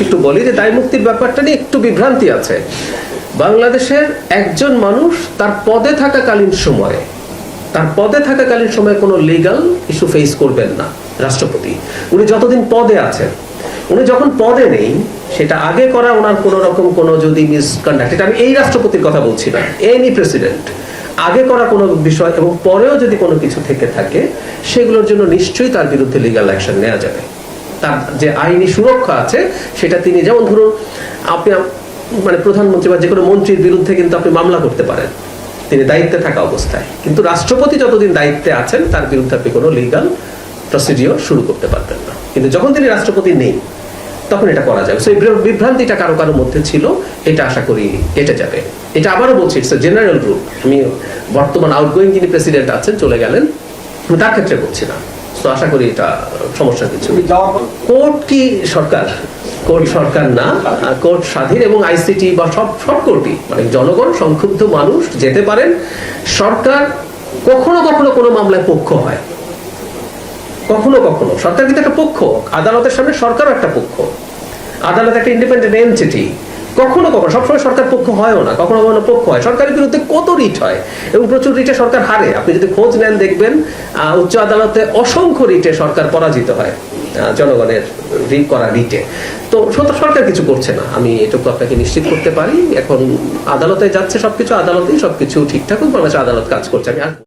একটু বলি যে দায় মুক্তির ব্যাপারটা নিয়ে একটু বিভ্রান্তি আছে। বাংলাদেশের একজন মানুষ তার পদে থাকাকালীন সময়ে কোনো লিগ্যাল ইস্যু ফেস করবেন না রাষ্ট্রপতি। উনি যতদিন পদে আছেন, উনি যখন পদে নেই, সেটা আগে করা ওনার কোন রকম কোনো যদি মিসকন্ডাক্ট, এটা আমি এই রাষ্ট্রপতির কথা বলছি না, এনি প্রেসিডেন্ট আগে করা কোনো বিষয় এবং পরেও যদি কোনো কিছু থেকে থাকে, সেগুলোর জন্য নিশ্চয়ই তার বিরুদ্ধে লিগ্যাল অ্যাকশন নেওয়া যাবে। তার যে আইনি সুরক্ষা আছে সেটা তিনি, যেমন ধরুন আপনি মানে প্রধানমন্ত্রী বা যে কোনো মন্ত্রীর বিরুদ্ধে কিন্তু আপনি মামলা করতে পারেন তিনি দায়িত্বে থাকা অবস্থায়, কিন্তু রাষ্ট্রপতি যতদিন দায়িত্বে আছেন তার বিরুদ্ধে আপনি কোনো লিগ্যাল প্রসিডিওর শুরু করতে পারবেন না। কিন্তু যখন তিনি রাষ্ট্রপতি নেই তখন এটা করা যাবে। সেই বিভ্রান্তিটা কারো কারোর মধ্যে ছিল, এটা আশা করি কেটে যাবে। এটা আবারও বলছি, ইটস এ জেনারেল রুল। আমি বর্তমান আউটগোয়িং যিনি প্রেসিডেন্ট আছেন, চলে গেলেন, তার ক্ষেত্রে বলছি না। তো আশা করি এটা সমস্যা কিছু। কোর্ট কি সরকার? কোর্ট সরকার না, কোর্ট স্বাধীন এবং আইসিটি বা সব কোর্টই, মানে জনগণ সংক্ষুব্ধ মানুষ যেতে পারেন। সরকার কখনো কখনো কোনো মামলায় পক্ষ হয়, কখনো কখনো সরকার কিন্তু একটা পক্ষ, আদালতের সামনে সরকারও একটা পক্ষ, আদালত একটা ইন্ডিপেন্ডেন্ট এন্টিটি। কখনো কখনো, সবসময় সরকার পক্ষ হয়ও না, কখনো কখনো পক্ষ হয়। সরকারের বিরুদ্ধে কত রিট হয় এবং প্রচুর রিটে সরকার হারে। আপনি যদি খোঁজ নেন দেখবেন উচ্চ আদালতে অসংখ্য রিটে সরকার পরাজিত হয় জনগণের করা রিটে। তো সরকার কিছু করছে না, আমি এটুকু আপনাকে নিশ্চিত করতে পারি। এখন আদালতে যাচ্ছে সবকিছু, আদালতেই সবকিছু ঠিকঠাক, বাংলাদেশ আদালত কাজ করছে। আমি